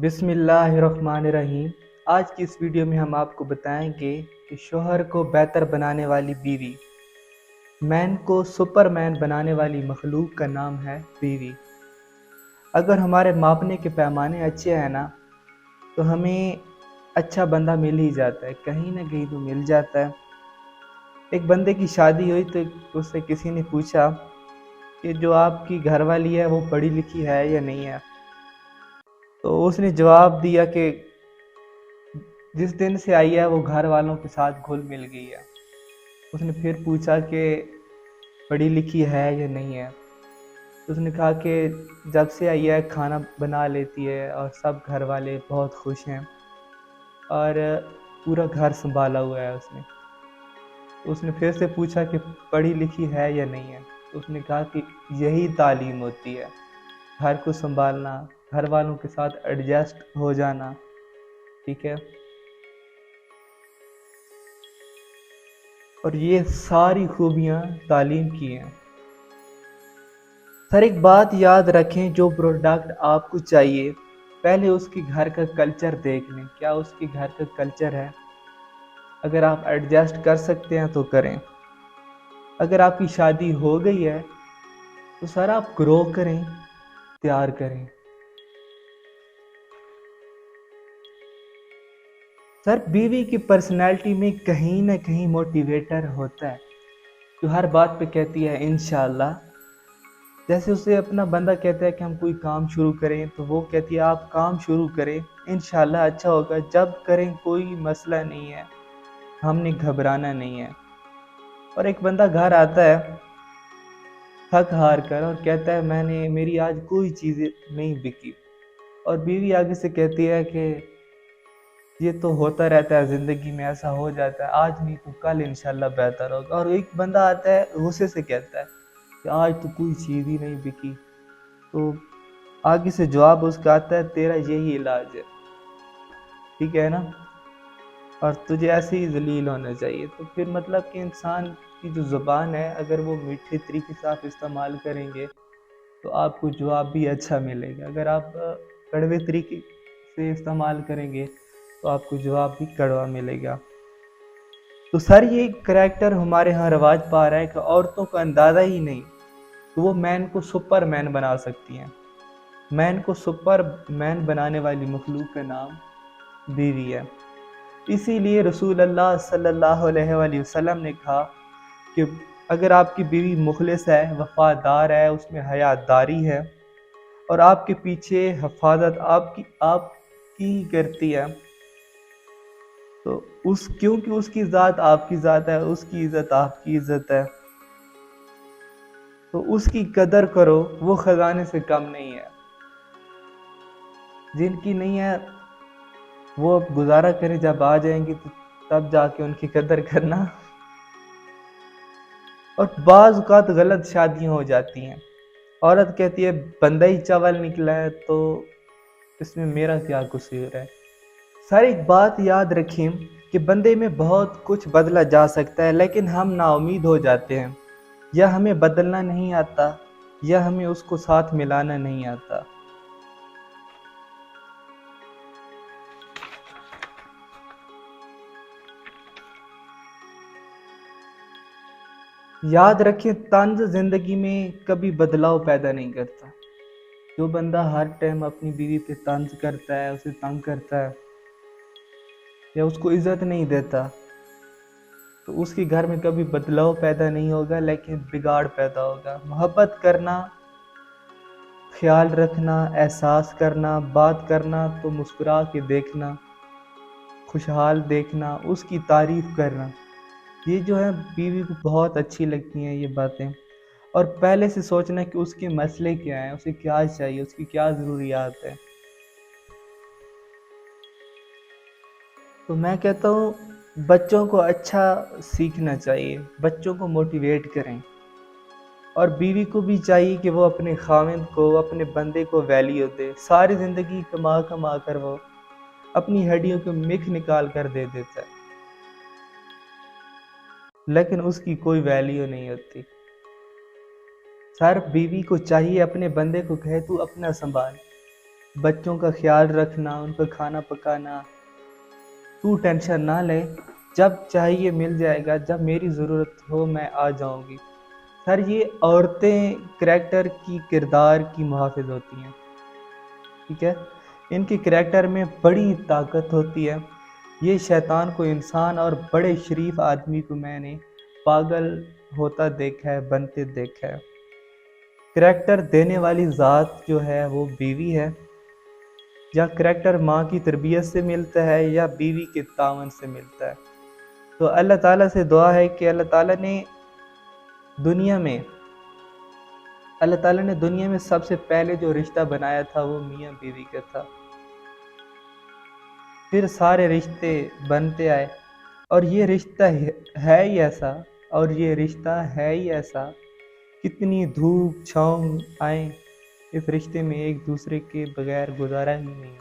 बिस्मिल्लाहिर्रहमानिर्रहीम। आज की इस वीडियो में हम आपको बताएंगे कि शोहर को बेहतर बनाने वाली बीवी, मैन को सुपरमैन बनाने वाली मखलूक का नाम है बीवी। अगर हमारे मापने के पैमाने अच्छे हैं ना, तो हमें अच्छा बंदा मिल ही जाता है, कहीं ना कहीं तो मिल जाता है। एक बंदे की शादी हुई तो उससे किसी ने पूछा कि जो आपकी घरवाली है वो पढ़ी लिखी है या नहीं है। तो उसने जवाब दिया कि जिस दिन से आई है वो घर वालों के साथ घुल मिल गई है। उसने फिर पूछा कि पढ़ी लिखी है या नहीं है। तो उसने कहा कि जब से आई है खाना बना लेती है और सब घर वाले बहुत खुश हैं और पूरा घर संभाला हुआ है उसने। तो उसने फिर से पूछा कि पढ़ी लिखी है या नहीं है। तो उसने कहा कि यही तालीम होती है, घर को संभालना, घर वालों के साथ एडजस्ट हो जाना। ठीक है, और ये सारी खूबियाँ तालीम की हैं। सर एक बात याद रखें, जो प्रोडक्ट आपको चाहिए पहले उसके घर का कल्चर देख लें, क्या उसके घर का कल्चर है। अगर आप एडजस्ट कर सकते हैं तो करें। अगर आपकी शादी हो गई है तो सर आप ग्रो करें, तैयार करें। सर बीवी की पर्सनैलिटी में कहीं ना कहीं मोटिवेटर होता है, जो हर बात पे कहती है इंशाल्लाह। जैसे उसे अपना बंदा कहता है कि हम कोई काम शुरू करें तो वो कहती है आप काम शुरू करें, इंशाल्लाह अच्छा होगा, जब करें कोई मसला नहीं है, हमने घबराना नहीं है। और एक बंदा घर आता है थक हार कर और कहता है मेरी आज कोई चीज़ नहीं बिकी, और बीवी आगे से कहती है कि ये तो होता रहता है, ज़िंदगी में ऐसा हो जाता है, आज नहीं तो कल इंशाल्लाह बेहतर होगा। और एक बंदा आता है गुस्से से कहता है कि आज तो कोई चीज़ ही नहीं बिकी। तो आगे से जवाब उसका आता है तेरा यही इलाज है, ठीक है ना, और तुझे ऐसे ही जलील होना चाहिए। तो फिर मतलब कि इंसान की जो ज़ुबान है अगर वो मीठे तरीके से आप इस्तेमाल करेंगे तो आपको जवाब भी अच्छा मिलेगा। अगर आप कड़वे तरीके से इस्तेमाल करेंगे तो आपको जवाब भी कड़वा मिलेगा। तो सर ये करैक्टर हमारे यहाँ रवाज पा रहा है कि औरतों का अंदाज़ा ही नहीं तो वो मैन को सुपर मैन बना सकती हैं। मैन को सुपर मैन बनाने वाली मखलूक का नाम बीवी है। इसीलिए रसूल अल्लाह सल्लल्लाहु अलैहि वसल्लम ने कहा कि अगर आपकी बीवी मुखलिस है, वफादार है, उसमें हयादारी है और आपके पीछे हिफाजत आपकी करती है, तो क्योंकि उसकी ज़ात आपकी ज़ात है, उसकी इज़्ज़त आपकी इज़्ज़त है, तो उसकी कदर करो। वो खजाने से कम नहीं है। जिनकी नहीं है वो अब गुजारा करें, जब आ जाएंगी तो तब जाके उनकी कदर करना। और बाज़ औक़ात गलत शादियाँ हो जाती हैं। औरत कहती है बंदा ही चावल निकला है तो इसमें मेरा क्या कसूर है। सर एक बात याद रखें कि बंदे में बहुत कुछ बदला जा सकता है, लेकिन हम नाउमीद हो जाते हैं, या हमें बदलना नहीं आता या हमें उसको साथ मिलाना नहीं आता। याद रखें तंज जिंदगी में कभी बदलाव पैदा नहीं करता। जो बंदा हर टाइम अपनी बीवी पे तंज करता है, उसे तंग करता है या उसको इज्जत नहीं देता, तो उसके घर में कभी बदलाव पैदा नहीं होगा, लेकिन बिगाड़ पैदा होगा। मोहब्बत करना, ख्याल रखना, एहसास करना, बात करना तो मुस्कुरा के देखना, खुशहाल देखना, उसकी तारीफ करना, ये जो है बीवी को बहुत अच्छी लगती हैं ये बातें। और पहले से सोचना कि उसके मसले क्या हैं, उसे क्या चाहिए, उसकी क्या ज़रूरियात है। तो मैं कहता हूँ बच्चों को अच्छा सीखना चाहिए, बच्चों को मोटिवेट करें, और बीवी को भी चाहिए कि वो अपने खाविंद को, अपने बंदे को वैल्यू दे। सारी ज़िंदगी कमा कमा कर वो अपनी हड्डियों को मिख निकाल कर दे देता है, लेकिन उसकी कोई वैल्यू नहीं होती। सर बीवी को चाहिए अपने बंदे को कहे तू अपना संभाल, بچوں کا خیال رکھنا، ان کا کھانا پکانا، تو ٹینشن نہ لے، جب چاہیے مل جائے گا، جب میری ضرورت ہو میں آ جاؤں گی۔ سر یہ عورتیں کریکٹر کی کردار کی محافظ ہوتی ہیں، ٹھیک ہے، ان کے کریکٹر میں بڑی طاقت ہوتی ہے۔ یہ شیطان کو انسان اور بڑے شریف آدمی کو میں نے پاگل ہوتا دیکھا ہے، بنتے دیکھا ہے۔ کریکٹر دینے والی ذات جو ہے وہ بیوی ہے، یا کریکٹر ماں کی تربیت سے ملتا ہے یا بیوی کے تعاون سے ملتا ہے۔ تو اللہ تعالیٰ سے دعا ہے کہ اللہ تعالیٰ نے دنیا میں سب سے پہلے جو رشتہ بنایا تھا وہ میاں بیوی کا تھا، پھر سارے رشتے بنتے آئے، اور یہ رشتہ ہے ہی ایسا، کتنی دھوپ چھاؤں آئیں، اس رشتے میں ایک دوسرے کے بغیر گزارا ہی نہیں۔